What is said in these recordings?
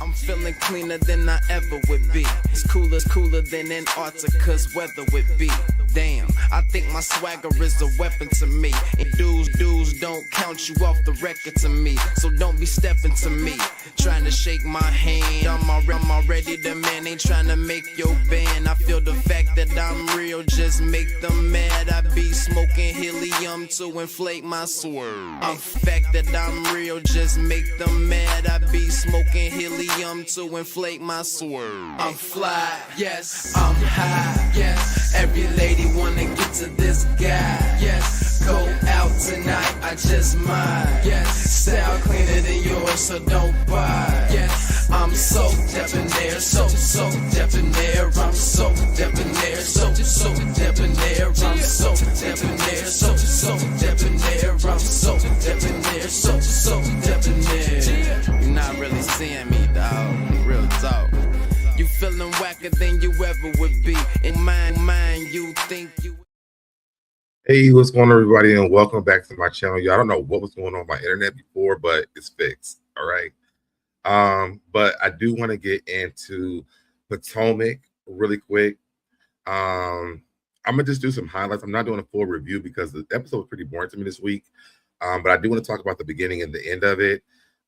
I'm feeling cleaner than I ever would be. It's cooler than Antarctica's weather would be. Damn, I think my swagger is a weapon to me. And dudes don't count you off the record to me. So don't be stepping to me, trying to shake my hand. I'm already the man, ain't trying to make your band. I feel the fact that I'm real just make them mad. I be smoking helium to inflate my swerve. I'm fact that I'm real just make them mad. I be smoking helium to inflate my swerve. I'm fly, yes, I'm high, yes. Every lady wanna get to this guy, yes. Go out tonight, I just might, yes. Style cleaner than yours, so don't buy, yes. I'm so debonair, so debonair. I'm so debonair, so debonair. I'm so debonair, so debonair. I'm so debonair, so debonair. You're not really seeing me, dog. Real talk. You feeling whacker than you ever would be. In mind, you think you. Hey, what's going on, everybody, and welcome back to my channel. Y'all, I don't know what was going on with my internet before, but it's fixed. All right. But I do want to get into Potomac really quick. I'm gonna just do some highlights. I'm not doing a full review because the episode was pretty boring to me this week. But I do want to talk about the beginning and the end of it.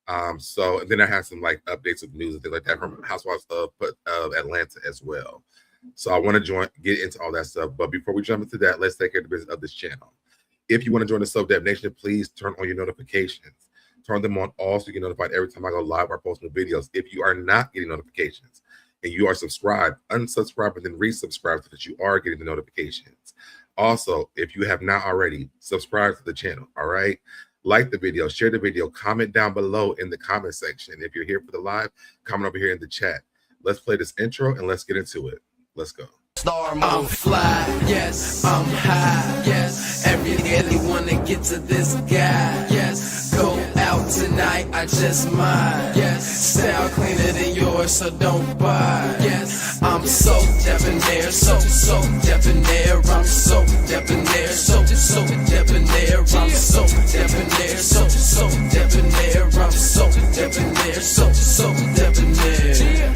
And then I have some like updates of news and things like that from Housewives of Atlanta as well. So I want to get into all that stuff. But before we jump into that, let's take care of the business of this channel. If you want to join the SoDeb Nation, please turn on your notifications. Turn them on all so you get notified every time I go live or post new videos. If you are not getting notifications and you are subscribed, unsubscribe and then resubscribe so that you are getting the notifications. Also, if you have not already, subscribe to the channel, all right? Like the video, share the video, comment down below in the comment section. If you're here for the live, comment over here in the chat. Let's play this intro and let's get into it. Let's go. I'm fly, yes, I'm high, yes. Every daily wanna get to this guy, yes. Go out tonight, I just might, yes. Style cleaner than yours, so don't buy, yes. I'm so debonair, so debonair. I'm so debonair, so debonair. I'm so debonair, so debonair. I'm so debonair, so debonair.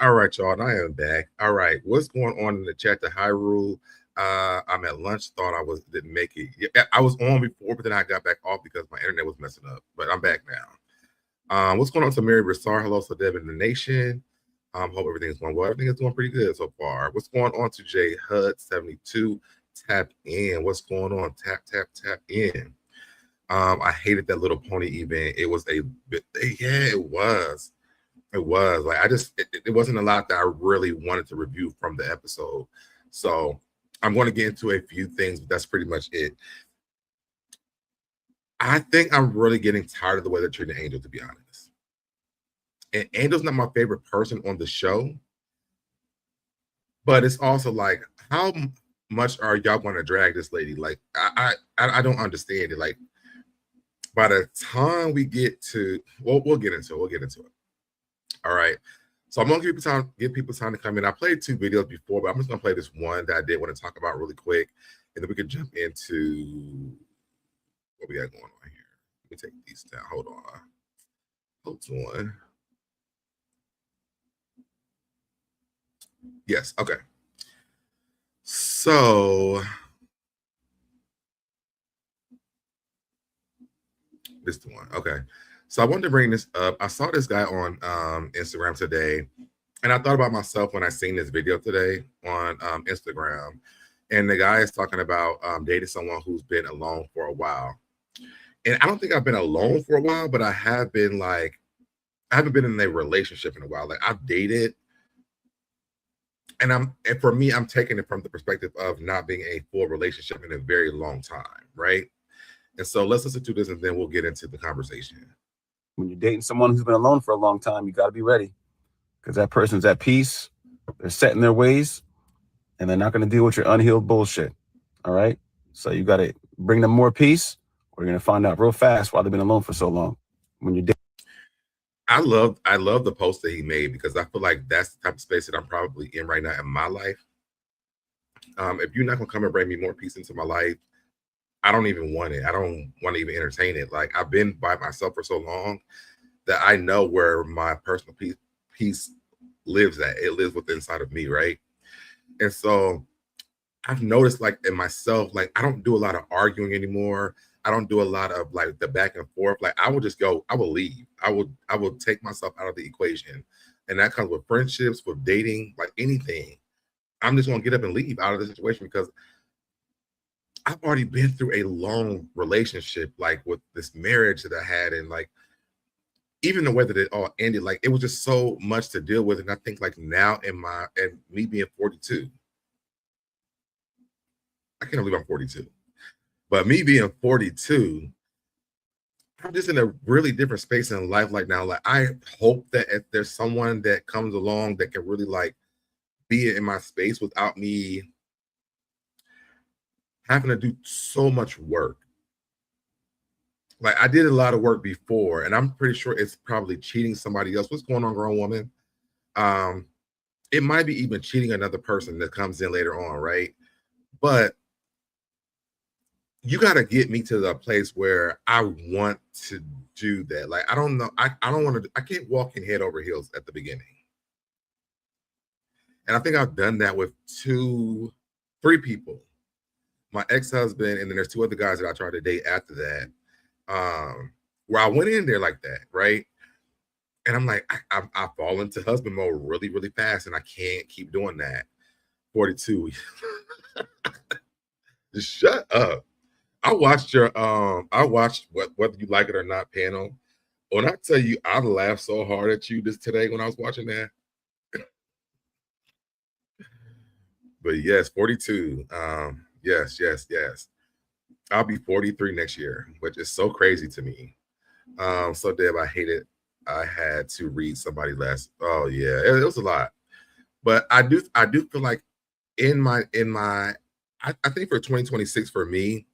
All right, y'all, and I am back. All right, what's going on in the chat? The RHOA. I'm at lunch. Thought I didn't make it. Yeah, I was on before, but then I got back off because my internet was messing up. But I'm back now. What's going on to Mary Broussard? Hello, SoDeb in the nation. Hope everything's going well. Everything is going pretty good so far. What's going on to J Hud 72? Tap in. What's going on? Tap in. I hated that little pony event. It was a bit. Yeah, it was. It was like it wasn't a lot that I really wanted to review from the episode. So I'm going to get into a few things, but that's pretty much it. I think I'm really getting tired of the way they're treating Angel, to be honest. And Angel's not my favorite person on the show, but it's also like, how much are y'all going to drag this lady? Like, I don't understand it. Like, by the time we get to, we'll get into it. All right, so I'm gonna give people time to come in. I played 2 videos before, but I'm just gonna play this one that I did want to talk about really quick, and then we can jump into what we got going on here. Let me take these down. Hold on. Yes, okay. So this is the one. Okay. So I wanted to bring this up. I saw this guy on Instagram today, and I thought about myself when I seen this video today on Instagram. And the guy is talking about dating someone who's been alone for a while. And I don't think I've been alone for a while, but I haven't been in a relationship in a while. Like, I've dated, and for me, I'm taking it from the perspective of not being a full relationship in a very long time, right? And so let's listen to this, and then we'll get into the conversation. When you're dating someone who's been alone for a long time, you got to be ready, because that person's at peace. They're set in their ways, and they're not going to deal with your unhealed bullshit. All right. So you got to bring them more peace, or you're going to find out real fast why they've been alone for so long. When you're dating. I love the post that he made, because I feel like that's the type of space that I'm probably in right now in my life. If you're not going to come and bring me more peace into my life, I don't even want it. I don't want to even entertain it. Like, I've been by myself for so long that I know where my personal peace lives at. It lives within inside of me, right? And so I've noticed, like, in myself, like, I don't do a lot of arguing anymore. I don't do a lot of like the back and forth. Like, I will just go, I will leave. I will take myself out of the equation. And that comes with friendships, with dating, like anything. I'm just gonna get up and leave out of the situation because I've already been through a long relationship, like with this marriage that I had, and like even the way that it all ended, like it was just so much to deal with. And I think like now and me being 42, I can't believe I'm 42, but me being 42, I'm just in a really different space in life. Like now, like I hope that if there's someone that comes along that can really like be in my space without me having to do so much work. Like I did a lot of work before, and I'm pretty sure it's probably cheating somebody else. What's going on, grown woman? It might be even cheating another person that comes in later on, right? But you got to get me to the place where I want to do that. Like, I don't know. I don't want to, I can't walk in head over heels at the beginning. And I think I've done that with 3 people. My ex-husband, and then there's 2 other guys that I tried to date after that. Where I went in there like that, right? And I'm like, I fall into husband mode really, really fast, and I can't keep doing that. 42. Just shut up. I watched Whether You Like It or Not panel. When I tell you, I laughed so hard at you today when I was watching that. But yes, 42. Yes. I'll be 43 next year, which is so crazy to me. So Deb, I had to read somebody last. Oh yeah, it was a lot. But I do feel like in my I think for 2026 for me,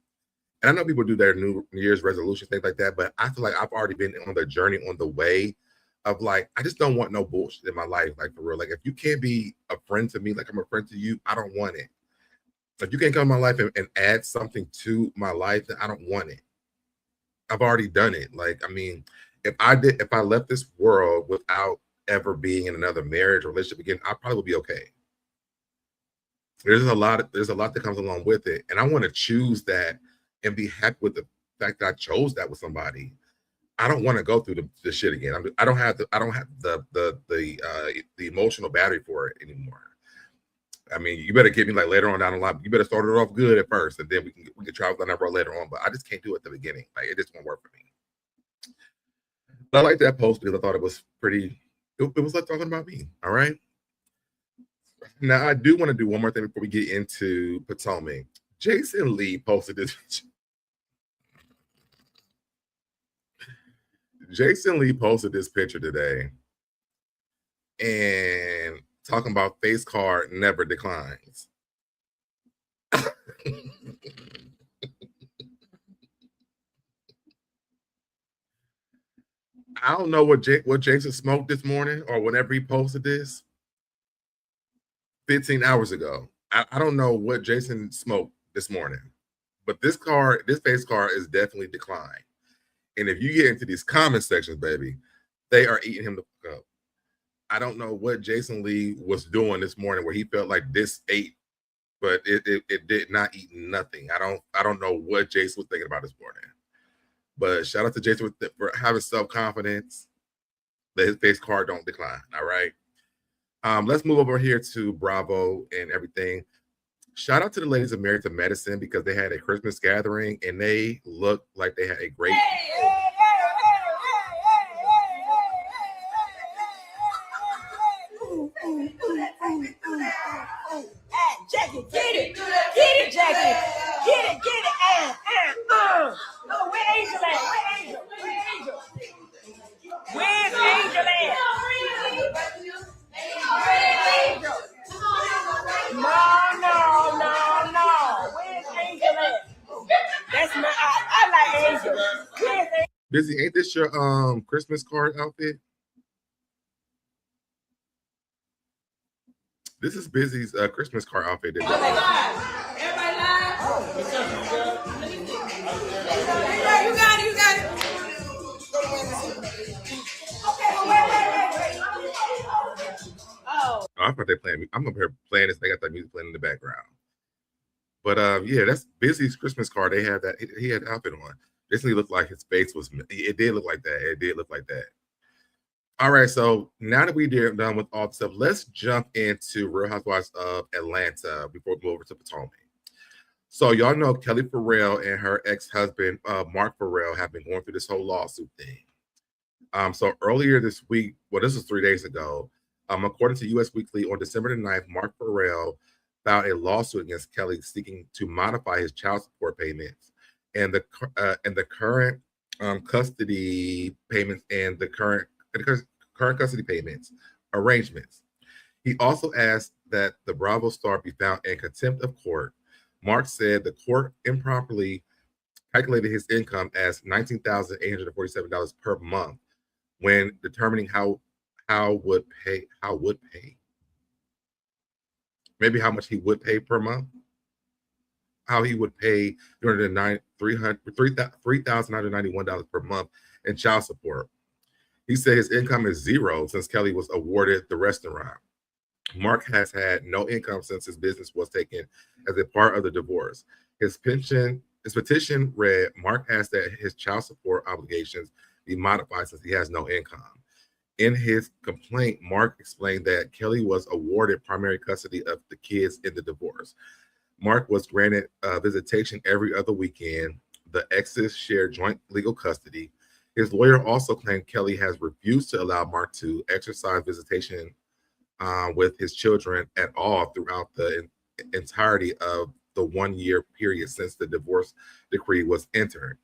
and I know people do their New Year's resolutions, things like that, but I feel like I've already been on the journey, on the way of like, I just don't want no bullshit in my life, like for real. Like if you can't be a friend to me, like I'm a friend to you, I don't want it. If you can't come in my life and add something to my life, then I don't want it. I've already done it. Like, I mean, if I left this world without ever being in another marriage or relationship again, I probably would be okay. There's a lot that comes along with it. And I want to choose that and be happy with the fact that I chose that with somebody. I don't want to go through the shit again. I don't have the emotional battery for it anymore. I mean, you better get me like later on down the line. You better start it off good at first, and then we can travel down that road later on. But I just can't do it at the beginning. Like it just won't work for me. But I like that post because I thought it was pretty. It was like talking about me. All right. Now I do want to do one more thing before we get into Potomac. Jason Lee posted this. Jason Lee posted this picture today, and talking about face card never declines. I don't know what Jason smoked this morning or whenever he posted this 15 hours ago. I don't know what Jason smoked this morning, but this face card is definitely declined. And if you get into these comment sections, baby, they are eating him the fuck up. I don't know what Jason Lee was doing this morning where he felt like this ate, but it did not eat nothing. I don't know what Jason was thinking about this morning. But shout out to Jason for having self-confidence that his face card don't decline. All right. Let's move over here to Bravo and everything. Shout out to the ladies of Married to Medicine because they had a Christmas gathering and they looked like they had a great. Jackie, get it, Jackie, get it, where Angel at? Where's Angel at? No. Where's Angel at? That's my. I like Angel. Where's Angel? Busy, ain't this your Christmas card outfit? This is Busy's Christmas card outfit. Everybody live. they're playing. I'm up here playing this. They got that music playing in the background. But yeah, that's Busy's Christmas card. They had that. He had the outfit on. Basically looked like his face was. It did look like that. It did look like that. All right, so now that we're done with all the stuff, let's jump into Real Housewives of Atlanta before we go over to Potomac. So y'all know Kelli Ferrell and her ex-husband, Mark Ferrell, have been going through this whole lawsuit thing. So earlier this week, well, this was 3 days ago, according to U.S. Weekly, on December the 9th, Mark Ferrell filed a lawsuit against Kelli seeking to modify his child support payments and the current custody payments and the current custody payments arrangements. He also asked that the Bravo star be found in contempt of court. Mark said the court improperly calculated his income as $19,847 per month when determining how much he would pay per month, how he would pay $3,991 per month in child support. He said his income is zero since Kelli was awarded the restaurant. Mark has had no income since his business was taken as a part of the divorce. His petition read, Mark asked that his child support obligations be modified since he has no income. In his complaint, Mark explained that Kelli was awarded primary custody of the kids in the divorce. Mark was granted visitation every other weekend. The exes share joint legal custody. His lawyer also claimed Kelli has refused to allow Mark to exercise visitation with his children at all throughout the entirety of the 1 year period since the divorce decree was entered.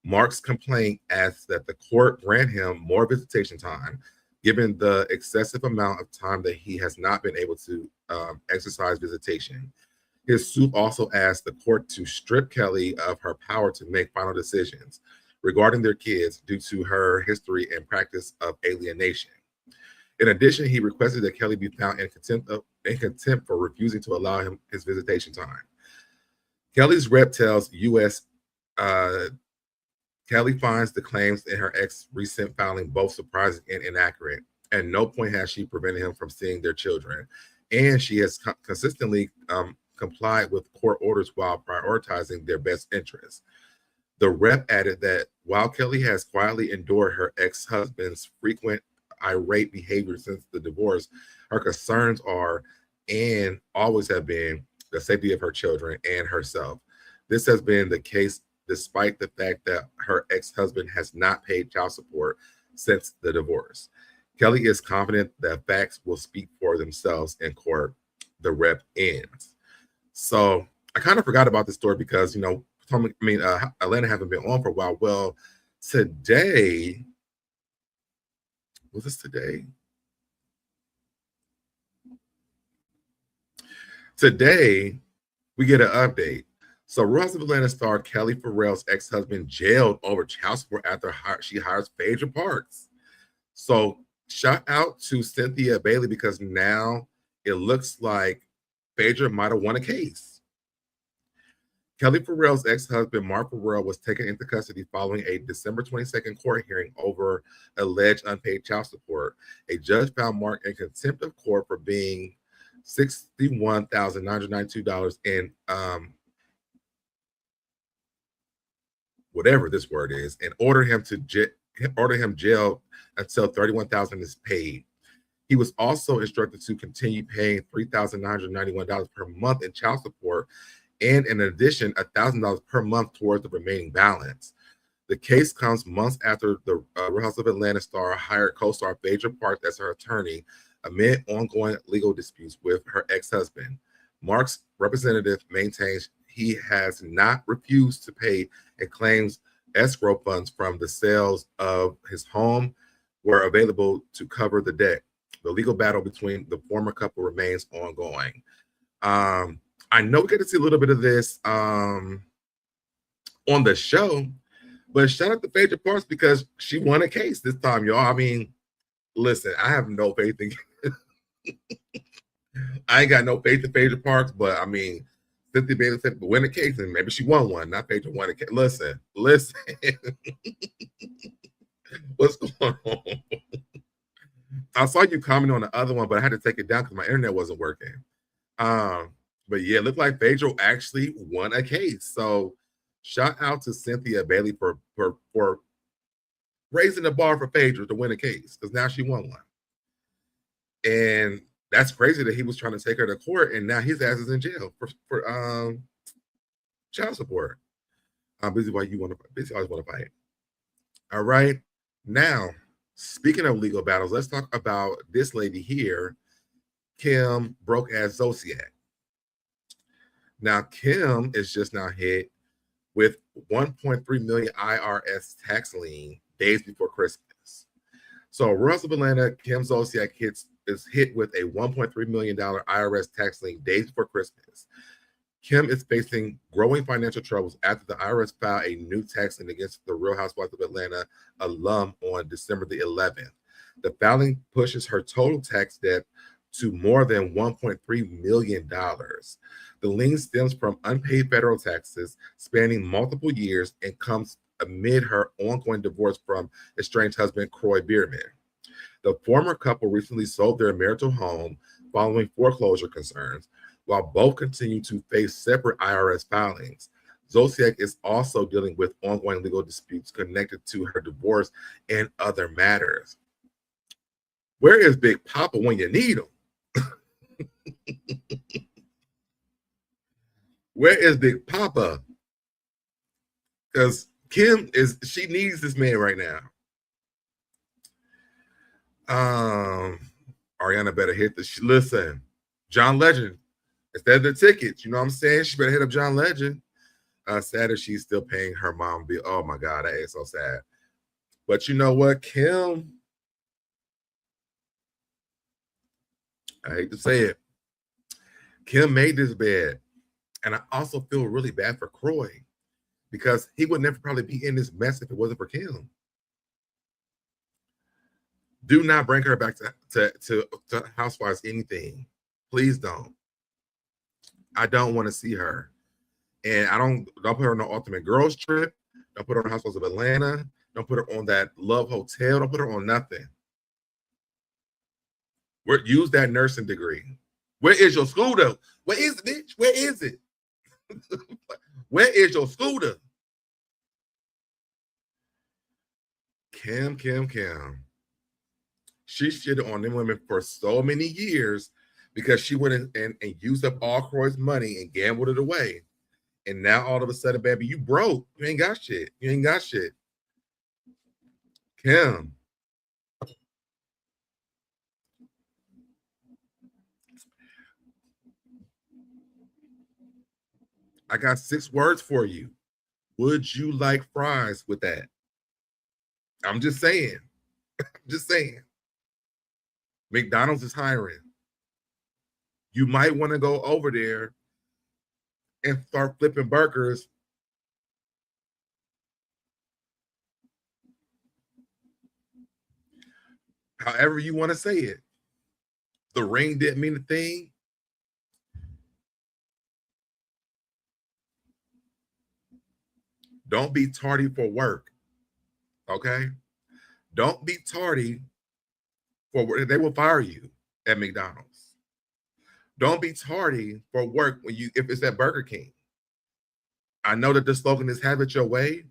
Mark's complaint asks that the court grant him more visitation time, given the excessive amount of time that he has not been able to exercise visitation. His suit also asks the court to strip Kelli of her power to make final decisions regarding their kids due to her history and practice of alienation. In addition, he requested that Kelli be found in contempt for refusing to allow him his visitation time. Kelli's rep tells U.S. Kelli finds the claims in her ex recent filing both surprising and inaccurate. At no point has she prevented him from seeing their children, and she has consistently complied with court orders while prioritizing their best interests. The rep added that while Kelli has quietly endured her ex-husband's frequent irate behavior since the divorce, her concerns are and always have been the safety of her children and herself. This has been the case despite the fact that her ex-husband has not paid child support since the divorce. Kelli is confident that facts will speak for themselves in court, the rep ends. So I kind of forgot about this story because, Atlanta haven't been on for a while. Well, today, was this today? Today, we get an update. So Real Housewives of Atlanta star Kelli Ferrell's ex-husband jailed over child support after she hires Phaedra Parks. So shout out to Cynthia Bailey because now it looks like Phaedra might have won a case. Kelli Ferrell's ex-husband, Mark Ferrell, was taken into custody following a December 22nd court hearing over alleged unpaid child support. A judge found Mark in contempt of court for being $61,992 in whatever this word is, and ordered him jailed until $31,000 is paid. He was also instructed to continue paying $3,991 per month in child support, and in addition, $1,000 per month towards the remaining balance. The case comes months after the Real Housewives of Atlanta star hired co-star Phaedra Parks as her attorney amid ongoing legal disputes with her ex-husband. Mark's representative maintains he has not refused to pay and claims escrow funds from the sales of his home were available to cover the debt. The legal battle between the former couple remains ongoing. I know we get to see a little bit of this on the show, but shout out to Phaedra Parks because she won a case this time, y'all. I mean, listen, I have no faith in I ain't got no faith in Phaedra Parks, but I mean, Cynthia Bailey said win a case, and maybe she won one. Not Phaedra won a case. Listen. What's going on? I saw you comment on the other one, but I had to take it down because my internet wasn't working. But yeah, it looked like Phaedra actually won a case. So shout out to Cynthia Bailey for raising the bar for Phaedra to win a case, because now she won one. And that's crazy that he was trying to take her to court, and now his ass is in jail for child support. Busy always want to fight. All right. Now, speaking of legal battles, let's talk about this lady here, Kim broke ass Zodiac. Now, Kim is just now hit with 1.3 million IRS tax lien days before Christmas. So, Russ of Atlanta, Kim Zodiac is hit with a $1.3 million IRS tax lien days before Christmas. Kim is facing growing financial troubles after the IRS filed a new tax lien against the Real Housewives of Atlanta alum on December the 11th. The filing pushes her total tax debt to more than $1.3 million. The lien stems from unpaid federal taxes spanning multiple years and comes amid her ongoing divorce from estranged husband, Croy Bierman. The former couple recently sold their marital home following foreclosure concerns. While both continue to face separate IRS filings, Zodiac is also dealing with ongoing legal disputes connected to her divorce and other matters. Where is Big Papa when you need him? Where is Big Papa? Because she needs this man right now. Ariana better hit listen, John Legend. Instead of the tickets, you know what I'm saying? She better hit up John Legend. Sad that she's still paying her mom bill. Oh my God, that is so sad. But you know what, Kim? I hate to say it. Kim made this bed. And I also feel really bad for Croy, because he would never probably be in this mess if it wasn't for Kim. Do not bring her back to Housewives anything. Please don't. I don't want to see her. And don't put her on the Ultimate Girls Trip. Don't put her on Housewives of Atlanta. Don't put her on that Love Hotel. Don't put her on nothing. Use that nursing degree. Where is your scooter? Where is it, bitch? Where is it? Where is your scooter? Kim. She shitted on them women for so many years because she went and used up all Croy's money and gambled it away. And now all of a sudden, baby, you broke. You ain't got shit. Kim. I got 6 words for you. Would you like fries with that? I'm just saying. McDonald's is hiring. You might want to go over there and start flipping burgers. However you want to say it. The ring didn't mean a thing. Don't be tardy for work. Okay? Don't be tardy for work. They will fire you at McDonald's. Don't be tardy for work if it's at Burger King. I know that the slogan is have it your way,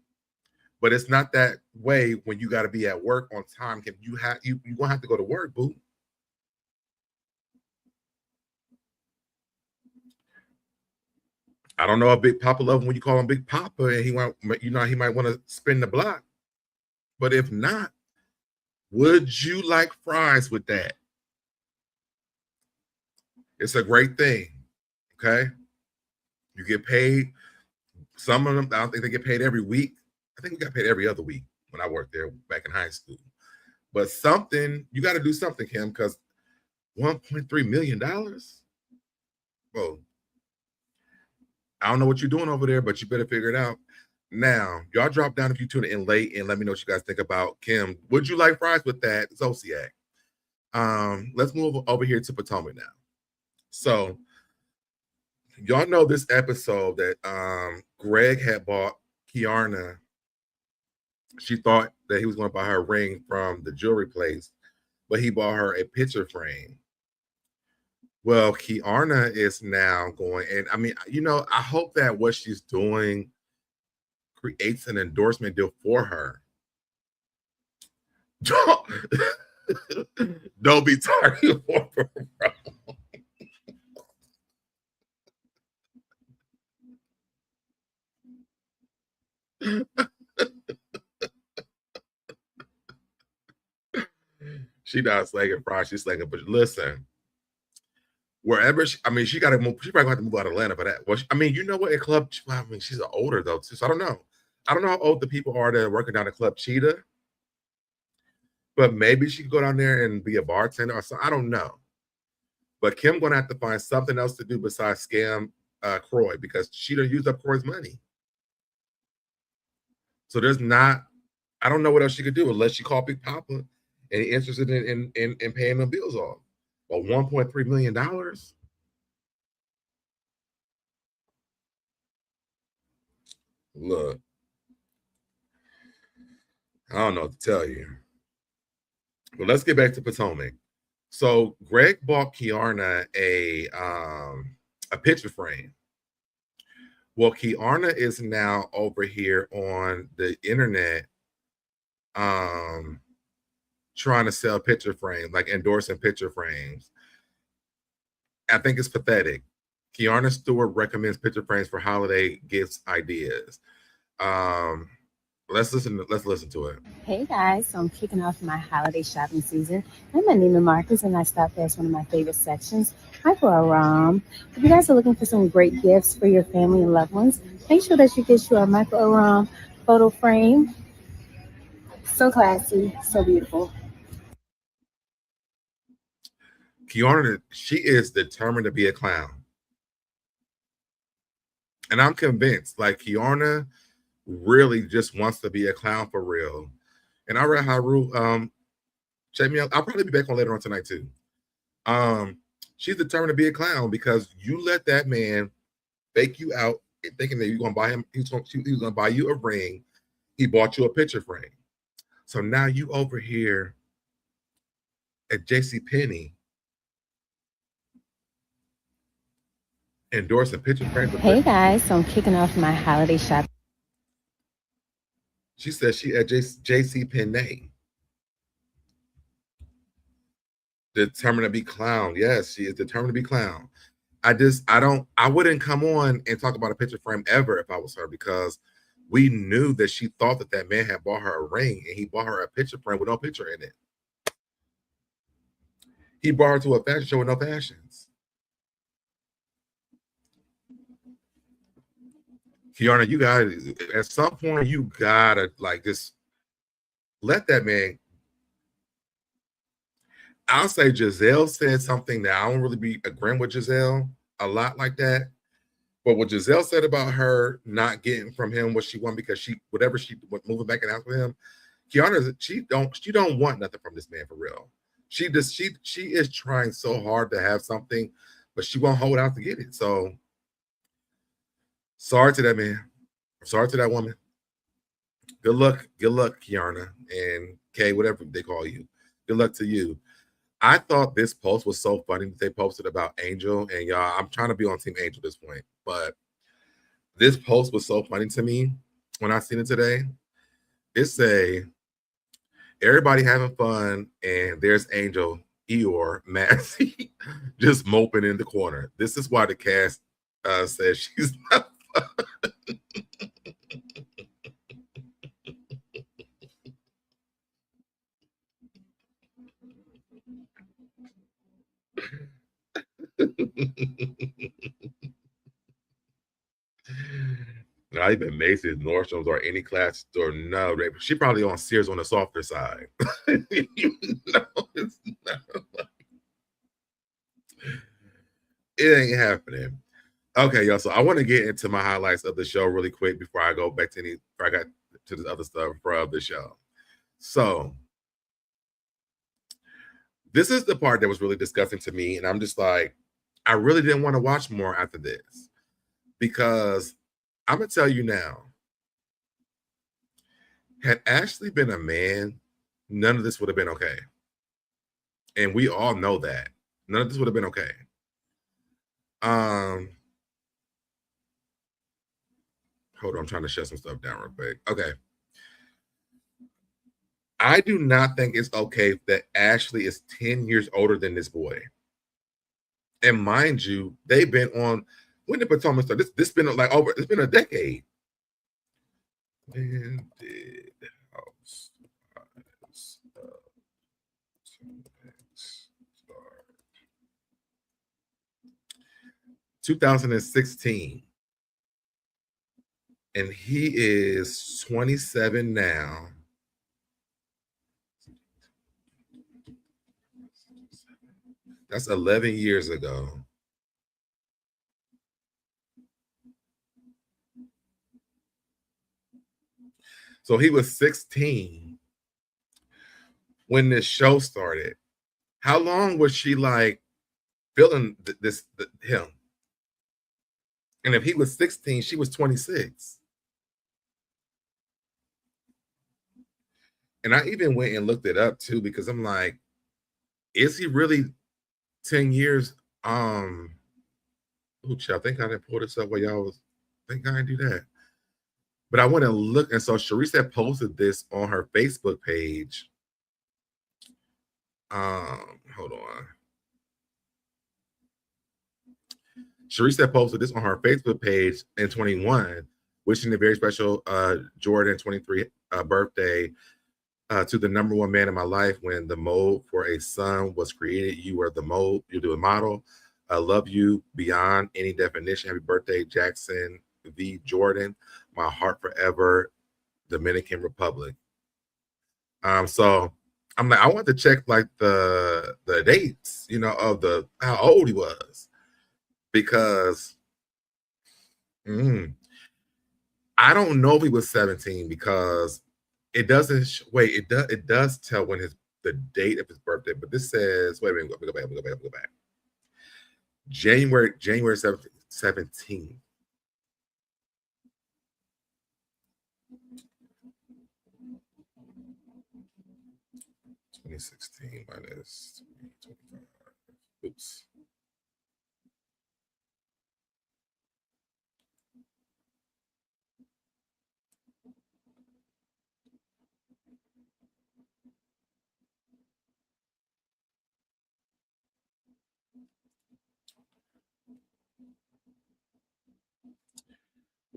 but it's not that way when you got to be at work on time. You're gonna have to go to work, boo. I don't know if Big Papa love him when you call him Big Papa, and he might want to spin the block. But if not, would you like fries with that? It's a great thing. Okay. You get paid. Some of them, I don't think they get paid every week. I think we got paid every other week when I worked there back in high school. But you got to do something, Kim, because $1.3 million? Whoa. I don't know what you're doing over there, but you better figure it out. Now, y'all drop down if you tune in late and let me know what you guys think about Kim. Would you like fries with that? Zodiac. Let's move over here to Potomac now. So, y'all know this episode that Greg had bought Keiarna. She thought that he was going to buy her a ring from the jewelry place, but he bought her a picture frame. Well, Keiarna is now going, and I mean, I hope that what she's doing creates an endorsement deal for her. Don't be targeting for her, bro. She not slanging fries, she's slanging. But listen, wherever she got to move. She probably got to move out of Atlanta for that. Well, you know what? A club. I mean, she's older though too, so I don't know. I don't know how old the people are that are working down at Club Cheetah, but maybe she could go down there and be a bartender or something. I don't know. But Kim gonna have to find something else to do besides scam Croy, because she done used up Croy's money. So there's not. I don't know what else she could do unless she called Big Papa and he interested in paying them bills off. But $1.3 million. Look, I don't know what to tell you. But let's get back to Potomac. So Greg bought Keiarna a picture frame. Well, Keiarna is now over here on the internet trying to sell picture frames, like endorsing picture frames. I think it's pathetic. Keiarna Stewart recommends picture frames for holiday gifts ideas. Let's listen to it. Hey guys, so I'm kicking off my holiday shopping season. I'm at Neiman Marcus and I stopped past one of my favorite sections, micro-RHOA. If you guys are looking for some great gifts for your family and loved ones, make sure that you get your micro-RHOA photo frame. So classy, so beautiful. Keiarna, she is determined to be a clown. And I'm convinced, like, Keiarna really just wants to be a clown for real. And I read how check me out. I'll probably be back on later on tonight too. She's determined to be a clown because you let that man fake you out thinking that you're gonna buy him. He was gonna buy you a ring. He bought you a picture frame. So now you over here at JCPenney endorsing picture frames. Hey guys, so I'm kicking off my holiday shopping. She says she at JCPenney. Determined to be clown. Yes, she is determined to be clown. I wouldn't come on and talk about a picture frame ever if I was her, because we knew that she thought that man had bought her a ring and he bought her a picture frame with no picture in it. He brought her to a fashion show with no fashions. Keiarna, you gotta, at some point, you gotta like just let that man. I'll say Giselle said something that I don't really be agreeing with Giselle a lot like that. But what Giselle said about her not getting from him what she wanted because she was moving back and out with him, Keiarna, she don't want nothing from this man for real. She is trying so hard to have something, but she won't hold out to get it. So sorry to that man. Sorry to that woman. Good luck, Keiarna and Kay, whatever they call you. Good luck to you. I thought this post was so funny that they posted about Angel, and y'all, I'm trying to be on Team Angel at this point, but this post was so funny to me when I seen it today. It say, everybody having fun, and there's Angel, Eeyore, Massey, just moping in the corner. This is why the cast says she's not fun. Not even Macy's, Nordstrom's, or any class store. No, she probably on Sears on the softer side. It's not it ain't happening. Okay, y'all. So I want to get into my highlights of the show really quick before I go back to before I got to the other stuff from the show. So this is the part that was really disgusting to me, and I'm just like, I really didn't want to watch more after this, because I'm gonna tell you now, had Ashley been a man, none of this would have been okay. And we all know that. None of this would have been okay. Hold on, I'm trying to shut some stuff down real quick. Okay. I do not think it's okay that Ashley is 10 years older than this boy. And mind you, they've been on, when did Potomac start? This been like over, it's been a decade. When did Housewives start? 2016. And he is 27 now. That's 11 years ago. So he was 16 when this show started. How long was she like feeling him? And if he was 16, she was 26. And I even went and looked it up too, because I'm like, is he really 10 years? I think I didn't pull this up while y'all was, I think I didn't do that. But I went and looked, and so Charrisse had posted this on her Facebook page. Hold on. Charrisse had posted this on her Facebook page in 21, wishing a very special Jordan 23 birthday to the number one man in my life. When the mold for a son was created, you were the mold, you're the model. I love you beyond any definition. Happy birthday, Jackson V. Jordan. My heart forever, Dominican Republic. So I'm like, I want to check like the dates, of how old he was, because I don't know if he was 17, because it doesn't it does tell when the date of his birthday, but this says, wait a minute, go back. January 17th. $2016 minus 25. Oops.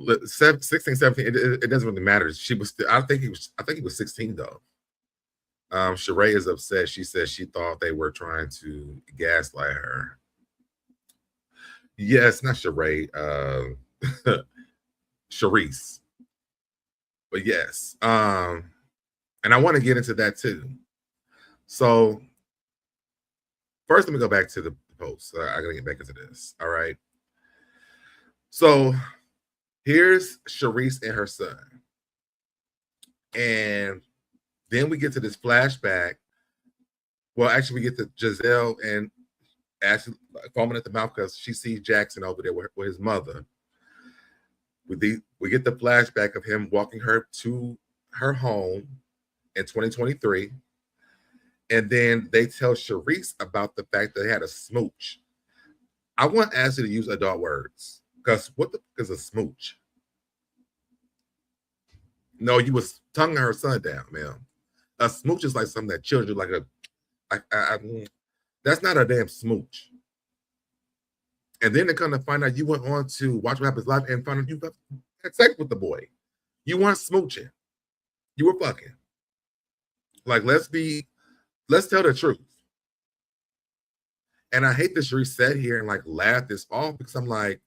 Look, 16, 17, it doesn't really matter. She was still, I think he was 16 though. Sheree is upset. She says she thought they were trying to gaslight her. Yes, not Sheree, Charrisse. But yes. And I want to get into that too. So first, let me go back to the post. I gotta get back into this. All right. So here's Charrisse and her son. And then we get to this flashback. Well, actually, we get to Zelle and Ashley foaming at the mouth because she sees Jackson over there with his mother. We get the flashback of him walking her to her home in 2023. And then they tell Charrisse about the fact that they had a smooch. I want Ashley to use adult words, because what the fuck is a smooch? No, you was tonguing her son down, ma'am. A smooch is like something that children that's not a damn smooch. And then they come to find out you went on to Watch What Happens Live and found out you had sex with the boy. You weren't smooching. You were fucking. Like, let's tell the truth. And I hate that Charrisse sat here and like laughed this off, because I'm like,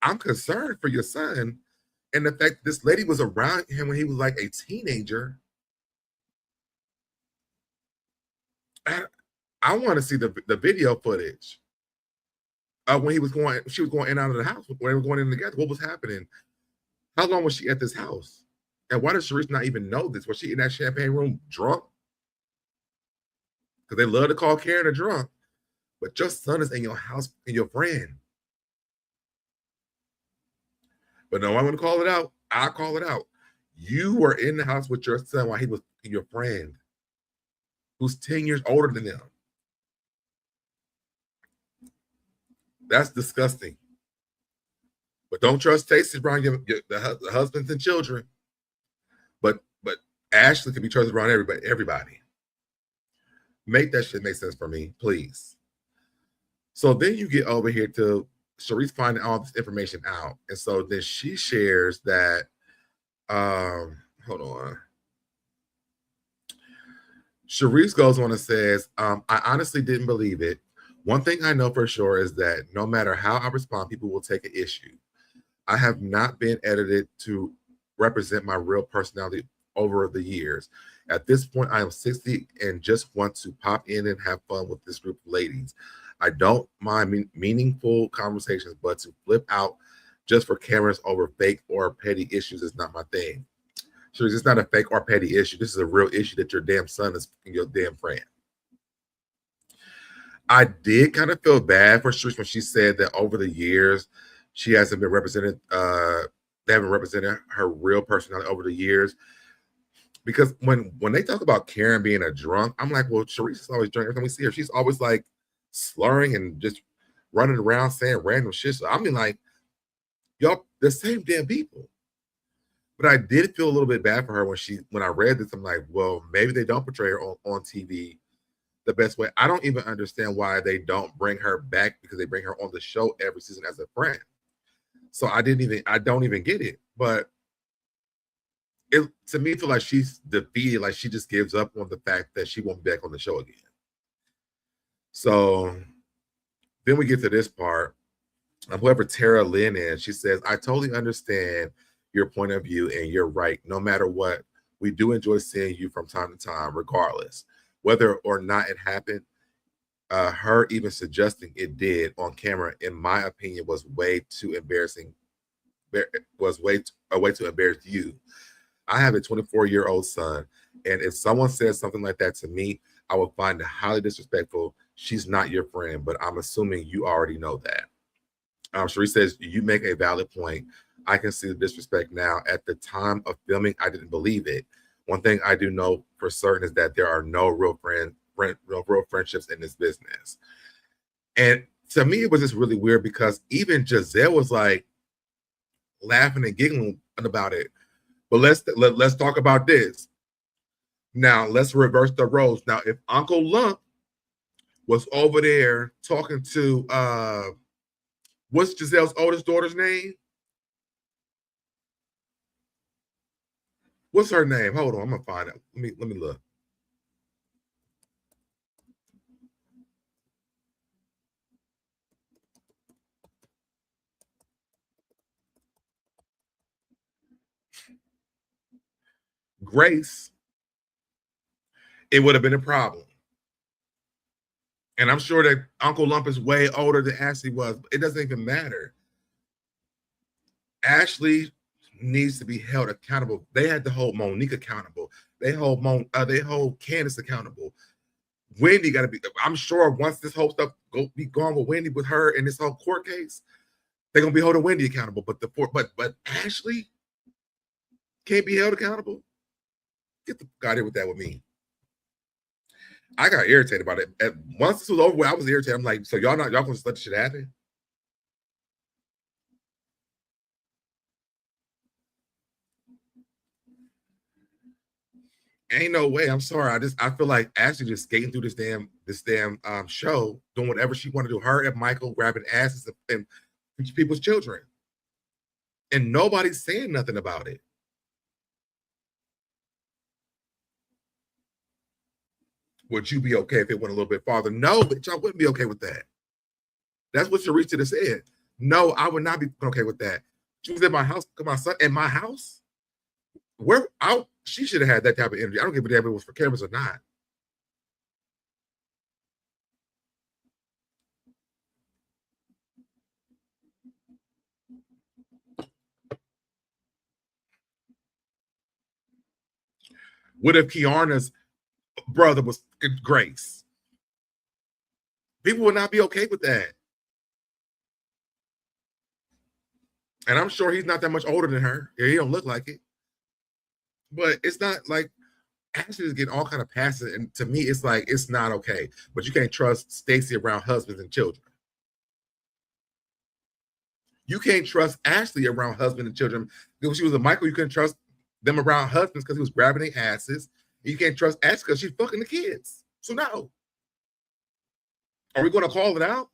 I'm concerned for your son. And the fact this lady was around him when he was like a teenager. I want to see the video footage of when she was going in and out of the house, when they were going in together. What was happening? How long was she at this house? And why does Charrisse not even know this? Was she in that champagne room drunk? Because they love to call Keiarna drunk. But your son is in your house and your friend. But no, I'm going to call it out. I'll call it out. You were in the house with your son while he was your friend, who's 10 years older than them. That's disgusting. But don't trust Stacey around the husbands and children. But Ashley can be trusted around everybody. Make that shit make sense for me, please. So then you get over here to Charrisse finding all this information out. And so then she shares that, hold on. Charrisse goes on and says, I honestly didn't believe it. One thing I know for sure is that no matter how I respond, people will take an issue. I have not been edited to represent my real personality over the years. At this point, I am 60 and just want to pop in and have fun with this group of ladies. I don't mind meaningful conversations, but to flip out just for cameras over fake or petty issues is not my thing. So it's not a fake or petty issue. This is a real issue that your damn son is your damn friend. I did kind of feel bad for Charrisse when she said that over the years, she hasn't been represented, they haven't represented her real personality over the years. Because when they talk about Karen being a drunk, I'm like, well, Charrisse is always drunk. Every time we see her, she's always like slurring and just running around saying random shit. So I mean, like, y'all, the same damn people. But I did feel a little bit bad for her when I read this. I'm like, well, maybe they don't portray her on TV the best way. I don't even understand why they don't bring her back, because they bring her on the show every season as a friend. So I don't even get it. But it, to me, feel like she's defeated, like she just gives up on the fact that she won't be back on the show again. So then we get to this part. Whoever Tara Lynn is, she says, I totally understand your point of view, and you're right. No matter what, we do enjoy seeing you from time to time, regardless. Whether or not it happened, her even suggesting it did on camera, in my opinion, was way too embarrassing. Was a way to embarrass you. I have a 24-year-old son, and if someone says something like that to me, I would find it highly disrespectful. She's not your friend, but I'm assuming you already know that. Charrisse says, you make a valid point. I can see the disrespect now. At the time of filming, I didn't believe it. One thing I do know for certain is that there are no real friendships in this business. And to me, it was just really weird, because even Giselle was like laughing and giggling about it. But let's talk about this. Now, let's reverse the roles. Now, if Uncle Lump was over there talking to what's Giselle's oldest daughter's name? What's her name? Hold on, I'm gonna find out. Let me look. Grace, it would have been a problem. And I'm sure that Uncle Lump is way older than Ashley was, but it doesn't even matter. Ashley needs to be held accountable. They had to hold Monique accountable. They hold Candace accountable. Wendy got to be. I'm sure once this whole stuff be gone with Wendy, with her in this whole court case, they're gonna be holding Wendy accountable. But Ashley can't be held accountable. Get the fuck out of here with that with me. I got irritated about it. Once this was over, I was irritated. I'm like, so y'all gonna just let this shit happen? Ain't no way. I'm sorry. I feel like Ashley just skating through this damn show, doing whatever she wanted to do. Her and Michael grabbing asses and people's children, and nobody's saying nothing about it. Would you be okay if it went a little bit farther? No, bitch, I wouldn't be okay with that. That's what Charrisse have said. No, I would not be okay with that. She was at my house, my son at my house. She should have had that type of energy. I don't give a damn if it was for cameras or not. What if Keiarna's brother was Grace? People would not be okay with that. And I'm sure he's not that much older than her. He don't look like it. But it's not like Ashley is getting all kind of passes, and to me, it's like it's not okay. But you can't trust Stacey around husbands and children. You can't trust Ashley around husband and children. If she was a Michael, you couldn't trust them around husbands because he was grabbing their asses. You can't trust Ashley because she's fucking the kids. So no. Are we going to call it out?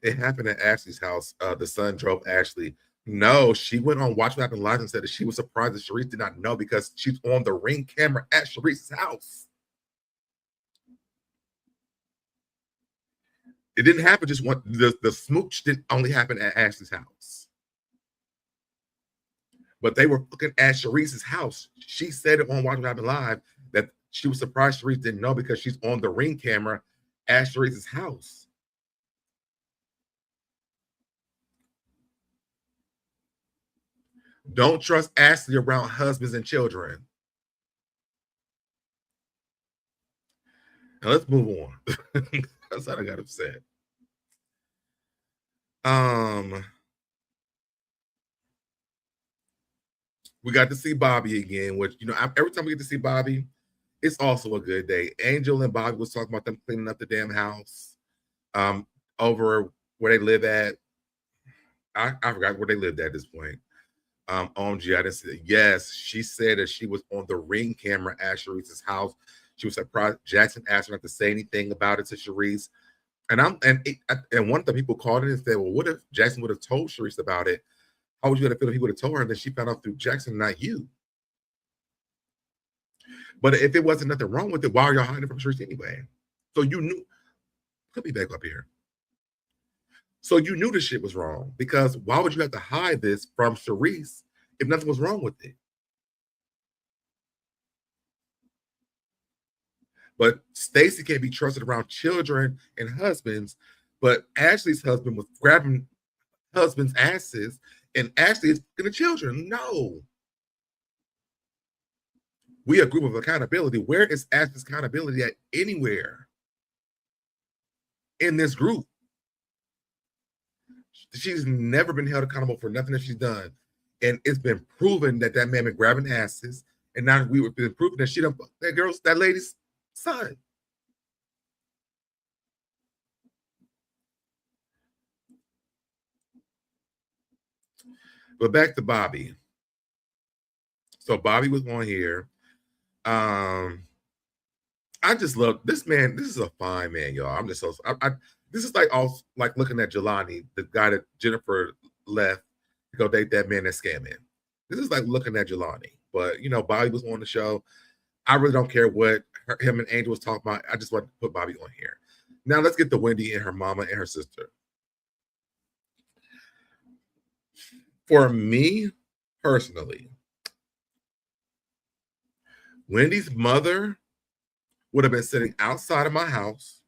It happened at Ashley's house. The son drove Ashley. No, she went on Watch What Happened Live and said that she was surprised that Charrisse did not know because she's on the Ring camera at Charisse's house. It didn't happen just one. The smooch didn't only happen at Ashley's house. But they were looking at Charisse's house. She said it on Watch What Happened Live that she was surprised Charrisse didn't know because she's on the Ring camera at Charisse's house. Don't trust Ashley around husbands and children. Now let's move on. That's how I got upset. We got to see Bobby again, which, you know, every time we get to see Bobby, it's also a good day. Angel and Bobby was talking about them cleaning up the damn house over where they live at. I forgot where they lived at this point. OMG, I didn't see that. Yes, she said that she was on the Ring camera at Charisse's house. She was surprised Jackson asked her not to say anything about it to Charrisse. And one of the people called in and said, well, what if Jackson would have told Charrisse about it? How would you have feel if he would have told her? And then she found out through Jackson, not you. But if it wasn't nothing wrong with it, why are y'all hiding from Charrisse anyway? So you knew. Let me back up here. So you knew the shit was wrong, because why would you have to hide this from Charrisse if nothing was wrong with it? But Stacey can't be trusted around children and husbands, but Ashley's husband was grabbing husbands' asses, and Ashley is getting children. No. We a group of accountability. Where is Ashley's accountability at anywhere in this group? She's never been held accountable for nothing that she's done. And it's been proven that that man been grabbing asses. And now we've been proving that she done that lady's son. But back to Bobby. So Bobby was on here. I just love this man. This is a fine man, y'all. I'm just so this is like looking at Jelani, the guy that Jennifer left to go date that man that's scamming. This is like looking at Jelani. But, you know, Bobby was on the show. I really don't care what him and Angel was talking about. I just want to put Bobby on here. Now let's get to Wendy and her mama and her sister. For me, personally, Wendy's mother would have been sitting outside of my house.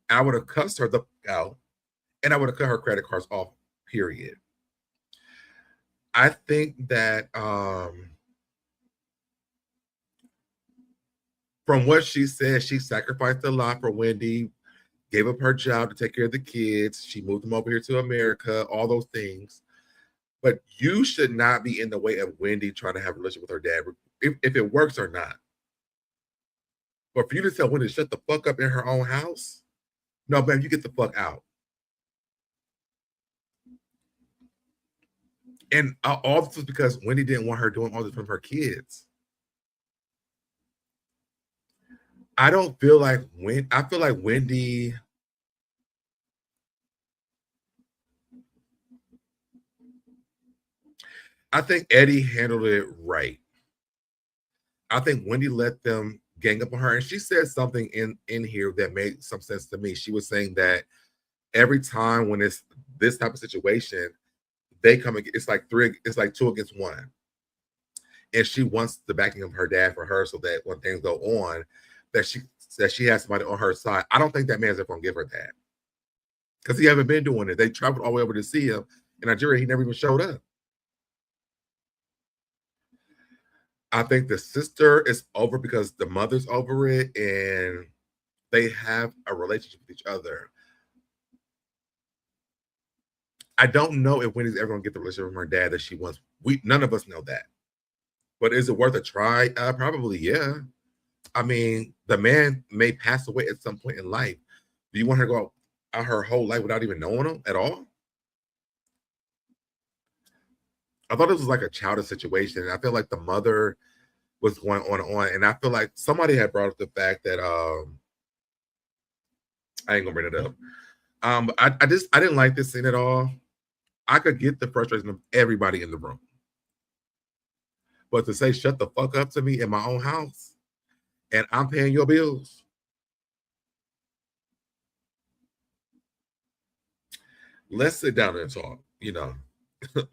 I would have cussed her the fuck out, and I would have cut her credit cards off, period. I think that from what she said, she sacrificed a lot for Wendy, gave up her job to take care of the kids. She moved them over here to America, all those things. But you should not be in the way of Wendy trying to have a relationship with her dad, if it works or not. But for you to tell Wendy to shut the fuck up in her own house, no, man, you get the fuck out. And all this was because Wendy didn't want her doing all this from her kids. I feel like Wendy. I think Eddie handled it right. I think Wendy let them gang up on her, and she said something in here that made some sense to me. She was saying that every time when it's this type of situation, they come and it's like 2 against 1, and she wants the backing of her dad for her, so that when things go on, that she has somebody on her side. I don't think that man's ever gonna give her that, because he haven't been doing it. They traveled all the way over to see him in Nigeria. He never even showed up. I think the sister is over because the mother's over it, and they have a relationship with each other. I don't know if Wendy's ever gonna get the relationship with her dad that she wants. None of us know that. But is it worth a try? Probably, yeah. I mean, the man may pass away at some point in life. Do you want her to go out her whole life without even knowing him at all? I thought this was like a childish situation. And I feel like the mother was going on and on. And I feel like somebody had brought up the fact that I ain't gonna bring it up. I didn't like this scene at all. I could get the frustration of everybody in the room. But to say shut the fuck up to me in my own house and I'm paying your bills. Let's sit down and talk, you know.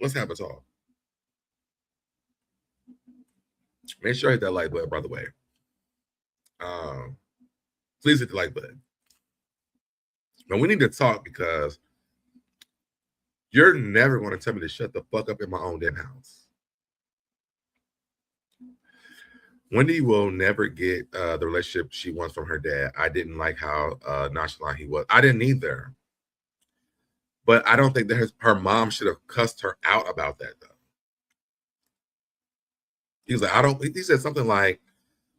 Let's have a talk. Make sure I hit that like button, by the way. Please hit the like button. Now we need to talk because you're never going to tell me to shut the fuck up in my own damn house. Wendy will never get the relationship she wants from her dad. I didn't like how nonchalant he was. I didn't either. But I don't think that her mom should have cussed her out about that, though. He was like, he said something like,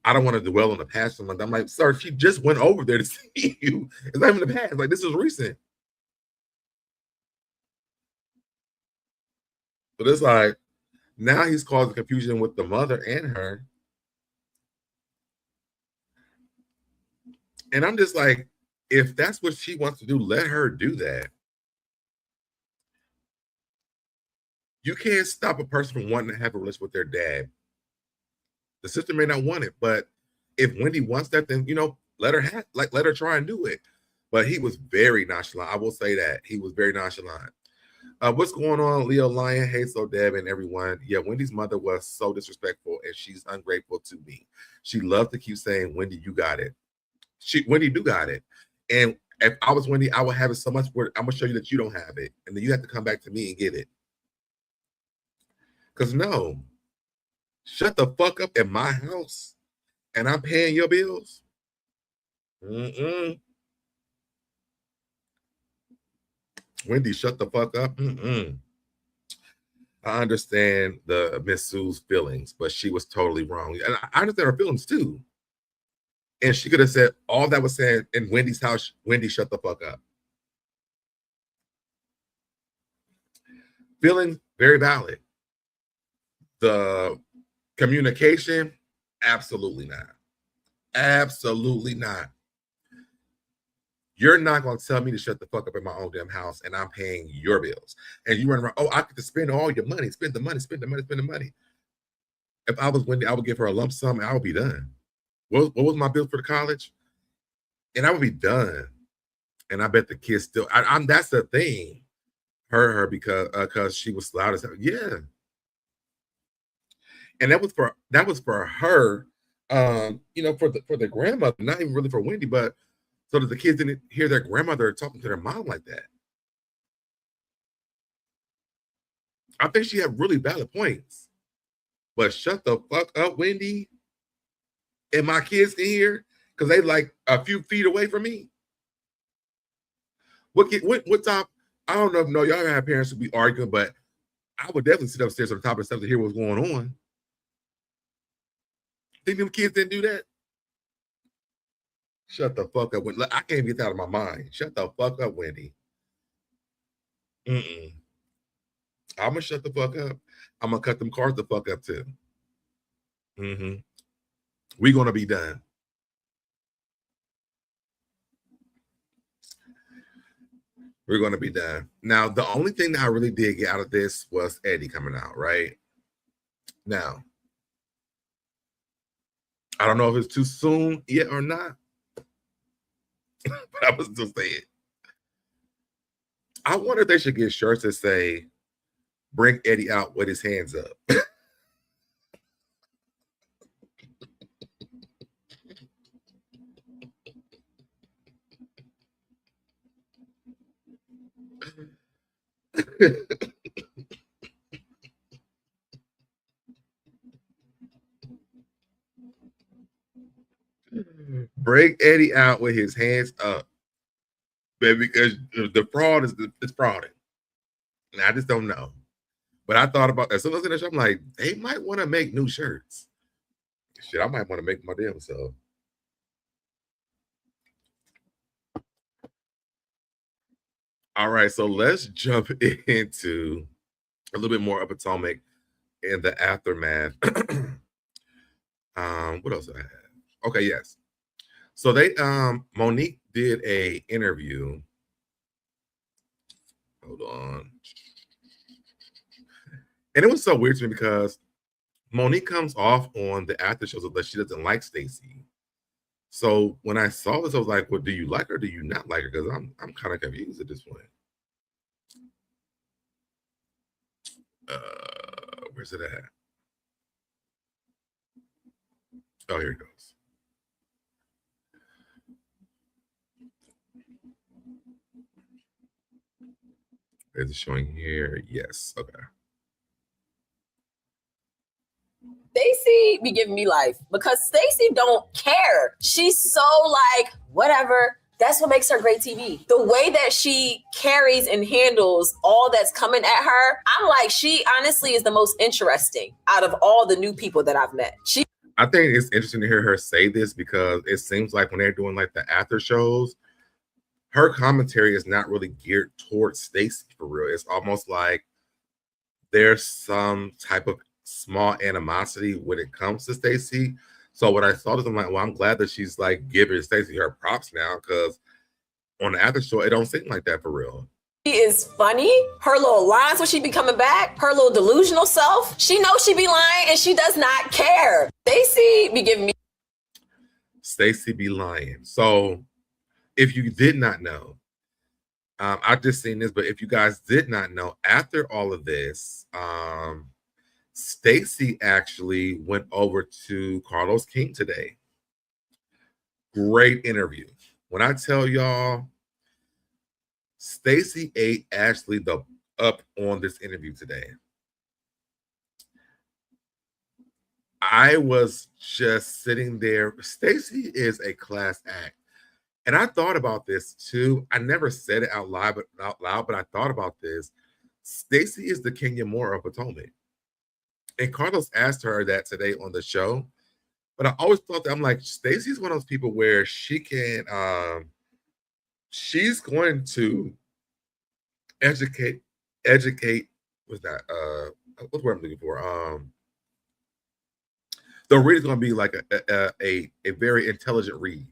I don't want to dwell on the past. I'm like, sir, she just went over there to see you. It's not even the past. Like, this is recent. But it's like, now he's causing confusion with the mother and her. And I'm just like, if that's what she wants to do, let her do that. You can't stop a person from wanting to have a relationship with their dad. The sister may not want it, but if Wendy wants that, then, you know, let her try and do it. But he was very nonchalant. I will say that. He was very nonchalant. What's going on, Leo Lion? Hey, SoDeb and everyone. Yeah, Wendy's mother was so disrespectful, and she's ungrateful to me. She loved to keep saying, Wendy, you got it. Wendy do got it. And if I was Wendy, I would have it so much where I'm going to show you that you don't have it. And then you have to come back to me and get it. Because no, shut the fuck up in my house and I'm paying your bills. Wendy, shut the fuck up. I understand the Miss Sue's feelings, but she was totally wrong. And I understand her feelings too. And she could have said all that was said in Wendy's house. Wendy, shut the fuck up. Feelings, very valid. The communication, absolutely not. Absolutely not. You're not going to tell me to shut the fuck up in my own damn house and I'm paying your bills. And you run around, I get to spend all your money. Spend the money. If I was Wendy, I would give her a lump sum and I would be done. What was my bill for the college? And I would be done. And I bet the kids still, that's the thing. Her because she was loud as hell. Yeah. And that was for her, for the grandmother, not even really for Wendy, but so that the kids didn't hear their grandmother talking to their mom like that. I think she had really valid points. But shut the fuck up, Wendy. And my kids can hear because they like a few feet away from me. What top? I don't know if y'all have parents who be arguing, but I would definitely sit upstairs on the top of the steps to hear what's going on. Think them kids didn't do that? Shut the fuck up. I can't get that out of my mind. Shut the fuck up, Wendy. I'm going to shut the fuck up. I'm going to cut them cards the fuck up too. We're going to be done. We're going to be done. Now, the only thing that I really did get out of this was Eddie coming out, right? Now, I don't know if it's too soon yet or not, but I was still saying. I wonder if they should get shirts that say, bring Eddie out with his hands up. Bring Eddie out with his hands up, baby, because the fraud is frauding. And I just don't know. But I thought about, as soon as I was in the show, I'm like, they might want to make new shirts. Shit, I might want to make my damn self. All right, so let's jump into a little bit more of Potomac and the aftermath. What else did I have? Okay, yes. So they Monique did a interview. Hold on. And it was so weird to me because Monique comes off on the after shows that she doesn't like Stacey. So when I saw this, I was like, well, do you like her or do you not like her? Because I'm kind of confused at this point. Where's it at? Oh, here it goes. Is it showing here? Yes. Okay. Stacey be giving me life because Stacey don't care. She's so like, whatever. That's what makes her great TV. The way that she carries and handles all that's coming at her, I'm like, she honestly is the most interesting out of all the new people that I've met. I think it's interesting to hear her say this because it seems like when they're doing like the after shows, her commentary is not really geared towards Stacey for real. It's almost like there's some type of small animosity when it comes to Stacey. So when I saw this, I'm like, well, I'm glad that she's like giving Stacey her props now because on the after show, it don't seem like that for real. She is funny. Her little lines when she be coming back, her little delusional self, she knows she be lying and she does not care. Stacey be giving me. Stacey be lying. So if you did not know, I've just seen this, but if you guys did not know, after all of this, Stacey actually went over to Carlos King today. Great interview. When I tell y'all, Stacey ate Ashley up on this interview today. I was just sitting there. Stacey is a class act. And I thought about this too. I never said it out loud, but I thought about this. Stacey is the Kenya Moore of Potomac. And Carlos asked her that today on the show. But I always thought that I'm like, Stacey's one of those people where she can, she's going to educate, what's that? What's word I'm looking for? The read is going to be like a very intelligent read.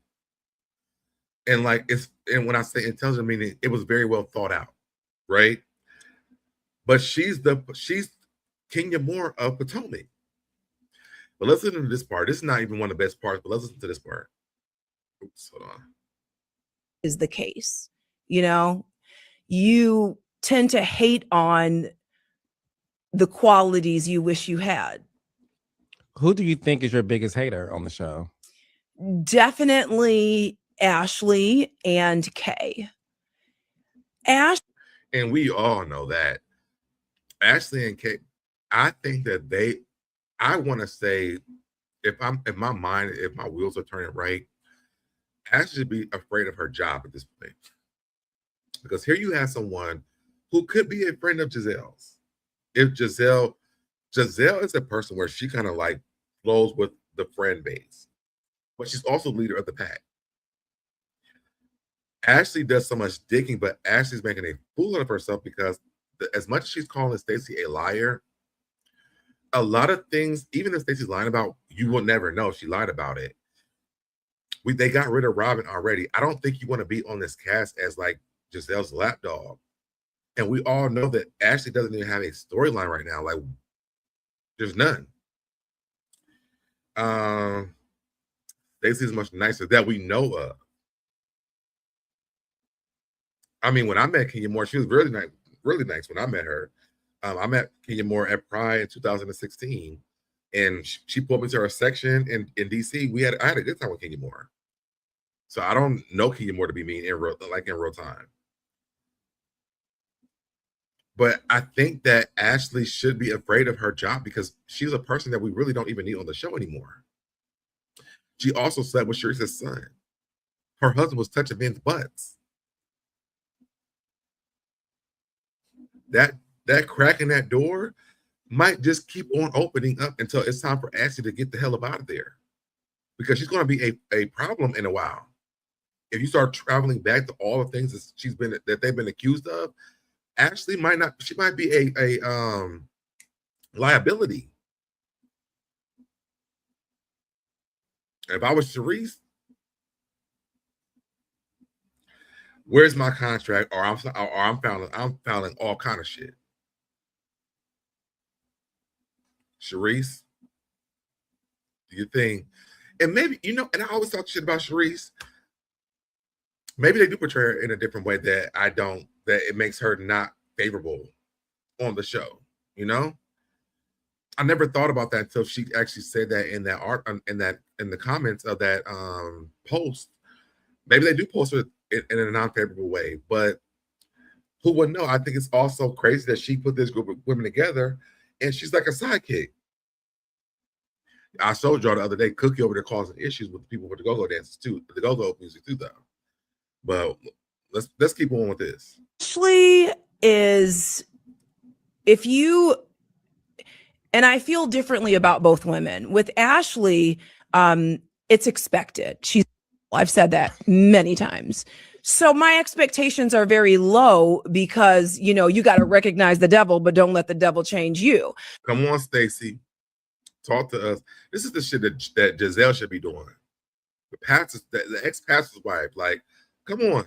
And like and when I say intelligent, meaning it was very well thought out, right? But she's Kenya Moore of Potomac. But let's listen to this part. This is not even one of the best parts, but let's listen to this part. Oops, hold on. Is the case. You know, you tend to hate on the qualities you wish you had. Who do you think is your biggest hater on the show? Definitely Ashley and Kay. And we all know that. Ashley and Kay, I think that I want to say, if my wheels are turning right, Ashley should be afraid of her job at this point. Because here you have someone who could be a friend of Giselle's. If Giselle is a person where she kind of like flows with the friend base, but she's also leader of the pack. Ashley does so much digging, but Ashley's making a fool of herself because as much as she's calling Stacey a liar, a lot of things, even if Stacey's lying about, you will never know she lied about it. They got rid of Robin already. I don't think you want to be on this cast as like Giselle's lapdog. And we all know that Ashley doesn't even have a storyline right now. Like, there's none. Stacey's much nicer that we know of. I mean, when I met Kenya Moore, she was really nice when I met her. I met Kenya Moore at Pride in 2016, and she pulled me to her section in DC. I had a good time with Kenya Moore. So I don't know Kenya Moore to be mean in real time. But I think that Ashley should be afraid of her job because she's a person that we really don't even need on the show anymore. She also slept with Charrisse's son. Her husband was touching men's butts. that crack in that door might just keep on opening up until it's time for Ashley to get the hell up out of there, because she's going to be a problem in a while. If you start traveling back to all the things that they've been accused of, Ashley might be a liability. If I was Charrisse, where's my contract? Or I'm filing all kind of shit. Charrisse, do you think? And maybe, and I always talk shit about Charrisse. Maybe they do portray her in a different way that it makes her not favorable on the show. I never thought about that until she actually said that in that art, in the comments of that post. Maybe they do post her in a non-favorable way, but who would know? I think it's also crazy that she put this group of women together and she's like a sidekick. I showed y'all the other day, Cookie over there causing issues with the people with the go-go dances too, the go-go music too, though. But let's keep on with this. Ashley is, and I feel differently about both women. With Ashley, it's expected. I've said that many times. So my expectations are very low because, you got to recognize the devil, but don't let the devil change you. Come on, Stacey. Talk to us. This is the shit that Giselle should be doing. The ex-pastor's wife, like, come on.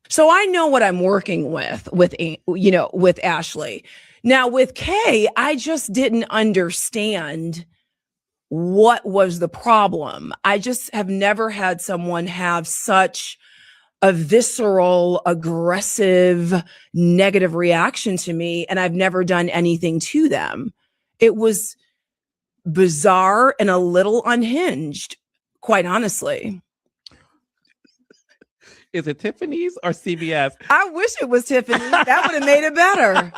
So I know what I'm working with Ashley. Now with Kay, I just didn't understand what was the problem. I just have never had someone have such a visceral, aggressive, negative reaction to me, and I've never done anything to them. It was bizarre and a little unhinged, quite honestly. Is it Tiffany's or CBS? I wish it was Tiffany's. That would have made it better.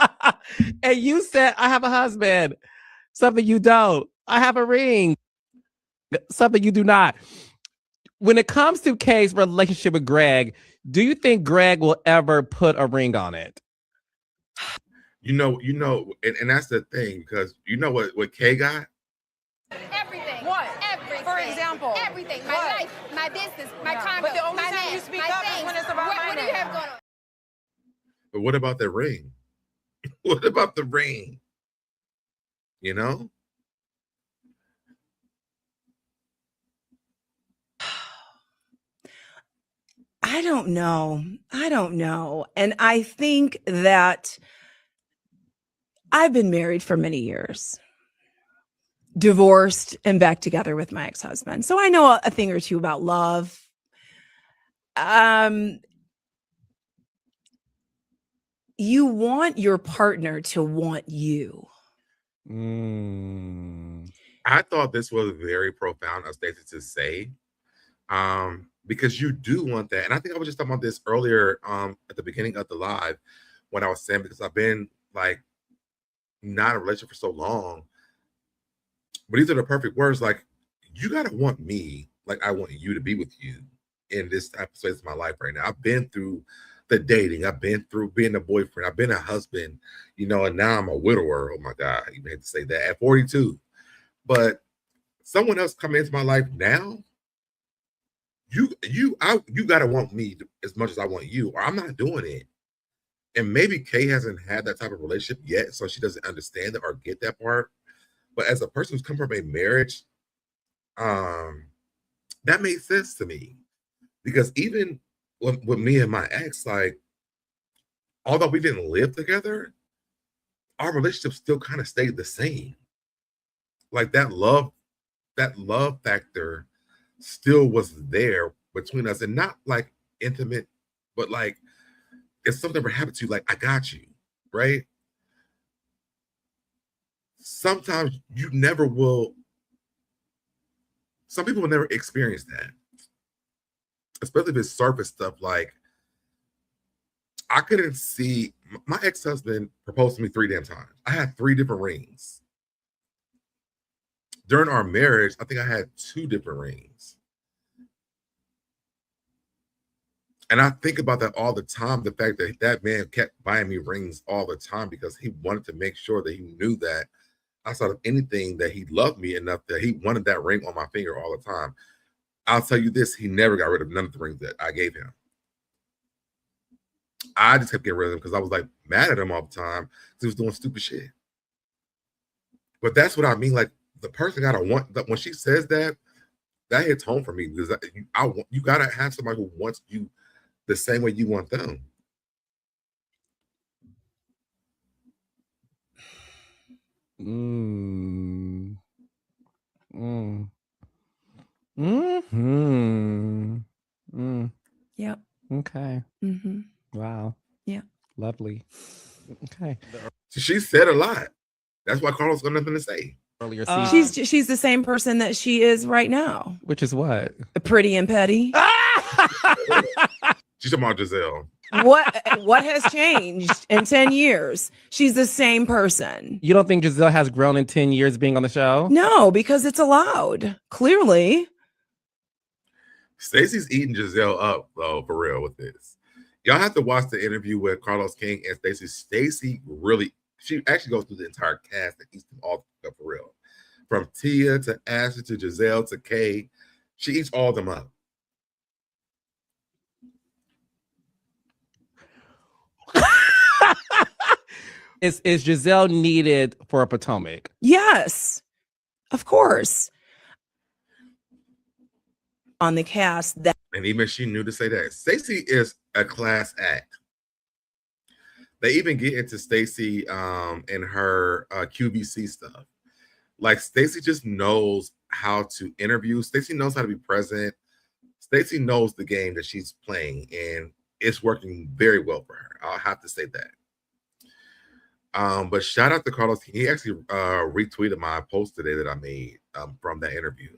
And you said, I have a husband. Something you don't. I have a ring. Something you do not. When it comes to Kay's relationship with Greg, do you think Greg will ever put a ring on it? And that's the thing, because what Kay got? Everything. What? Everything. For example? Everything. My What? life, my business, my Yeah. condo, But the only my time man, you speak my up is things. when it's about my what do you man. have going on? But what about the ring? What about the ring? I don't know. And I think that I've been married for many years, divorced and back together with my ex-husband. So I know a thing or two about love. You want your partner to want you. I thought this was very profound of Stacey to say, because you do want that. And I think I was just talking about this earlier at the beginning of the live when I was saying, because I've been like not in a relationship for so long. But these are the perfect words. Like, you got to want me like I want you to be with you in this type of space of my life right now. I've been through the dating. I've been through being a boyfriend. I've been a husband, and now I'm a widower. Oh my God, you had to say that at 42. But someone else coming into my life now, you got to want me as much as I want you, or I'm not doing it. And maybe Kay hasn't had that type of relationship yet, so she doesn't understand it or get that part. But as a person who's come from a marriage, that made sense to me, because even with me and my ex, like, although we didn't live together, our relationship still kind of stayed the same. Like that love factor still was there between us, and not like intimate, but like if something ever happened to you, like, I got you, right? Sometimes you never will. Some people will never experience that, especially if it's surface stuff. Like, I couldn't see, my ex-husband proposed to me 3 damn times. I had 3 different rings. During our marriage, I think I had 2 different rings. And I think about that all the time. The fact that that man kept buying me rings all the time because he wanted to make sure that he knew that outside of anything that he loved me enough that he wanted that ring on my finger all the time. I'll tell you this, he never got rid of none of the rings that I gave him. I just kept getting rid of them because I was like mad at him all the time because he was doing stupid shit. But that's what I mean. Like the person gotta want that when she says that, that hits home for me because you gotta have somebody who wants you the same way you want them. Yep. Okay. Mm-hmm. Wow. Yeah. Lovely. Okay. She said a lot. That's why Carlos got nothing to say. Earlier She's the same person that she is right now. which is what? Pretty and petty. She's talking about Giselle. What has changed in 10 years? She's the same person. You don't think Giselle has grown in 10 years being on the show? No, because it's allowed. Clearly. Stacey's eating Giselle up, though, for real with this. Y'all have to watch the interview with Carlos King and Stacey. Stacey really, she actually goes through the entire cast and eats them all up for real. From Tia to Ashley to Giselle to Kay, she eats all of them up. Is Giselle needed for a Potomac? Yes, of course. On the cast that, And even she knew to say that. Stacey is a class act. They even get into Stacey and her QVC stuff. Like Stacey just knows how to interview. Stacey knows how to be present. Stacey knows the game that she's playing, and it's working very well for her. I'll have to say that. But shout out to Carlos. He actually retweeted my post today that I made from that interview.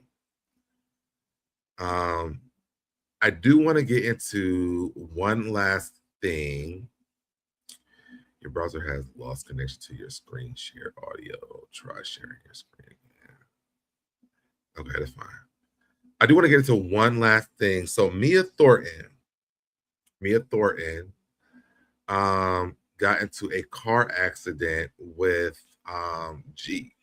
I do want to get into one last thing. Your browser has lost connection to your screen share audio. Try sharing your screen again. Okay, that's fine. I do want to get into one last thing. So Mia Thornton got into a car accident with G.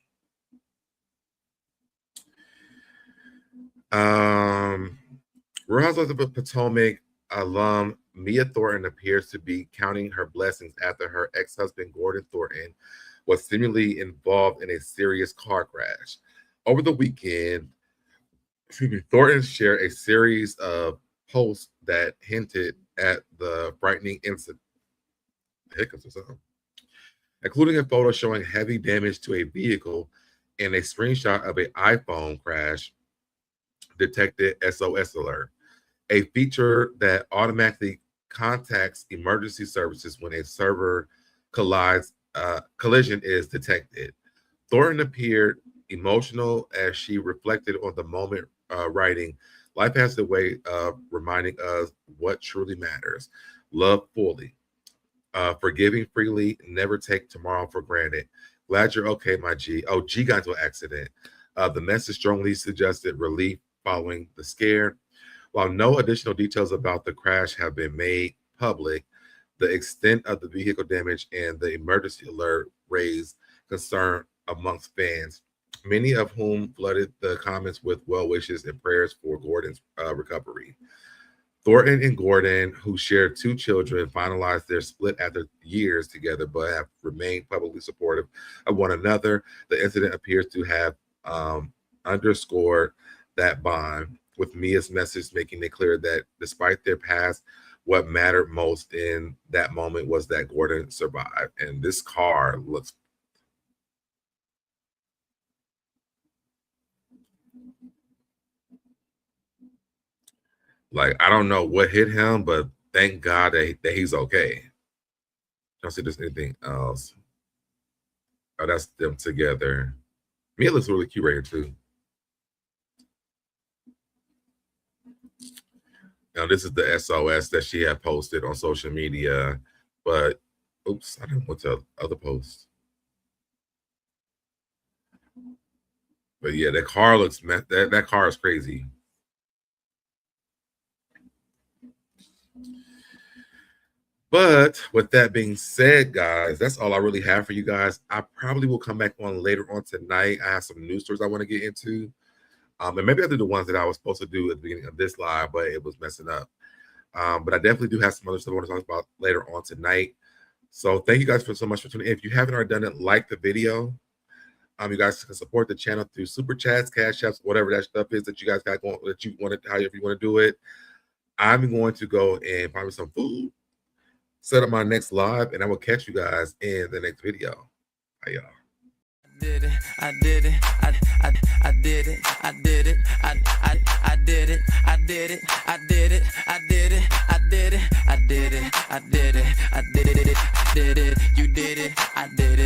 Real Housewives of Potomac alum Mia Thornton appears to be counting her blessings after her ex-husband Gordon Thornton was seemingly involved in a serious car crash. Over the weekend, Thornton shared a series of posts that hinted at the frightening incident, hiccups or something, including a photo showing heavy damage to a vehicle and a screenshot of an iPhone crash detected SOS alert, a feature that automatically contacts emergency services when a server collision is detected. Thornton appeared emotional as she reflected on the moment, writing, "Life has a way of reminding us what truly matters. Love fully, forgiving freely, never take tomorrow for granted. Glad you're okay, my G." Oh, G got into an accident. The message strongly suggested relief following the scare. While no additional details about the crash have been made public, the extent of the vehicle damage and the emergency alert raised concern amongst fans, many of whom flooded the comments with well wishes and prayers for Gordon's recovery. Thornton and Gordon, who shared 2 children, finalized their split after years together, but have remained publicly supportive of one another. The incident appears to have underscored that bond, with Mia's message making it clear that despite their past, what mattered most in that moment was that Gordon survived. And this car looks like, I don't know what hit him, but thank God that he's okay. I don't see there's anything else. Oh, that's them together. Mia looks really cute right here too. Now, this is the SOS that she had posted on social media, but oops, I didn't want to other posts. But yeah, that car looks, that car is crazy. But with that being said, guys, that's all I really have for you guys. I probably will come back on later on tonight. I have some news stories I want to get into. And maybe I'll do the ones that I was supposed to do at the beginning of this live, but it was messing up. But I definitely do have some other stuff I want to talk about later on tonight. So thank you guys so much for tuning in. If you haven't already done it, like the video. You guys can support the channel through super chats, cash apps, whatever that stuff is that you guys got going, that you want it, however you want to do it. I'm going to go and find me some food, set up my next live, and I will catch you guys in the next video. Bye, y'all. Did it, I did it, I did it, I did it, I did it, I did it, I did it, I did it, I did it, I did it, I did it, I did it, you did it, I did it.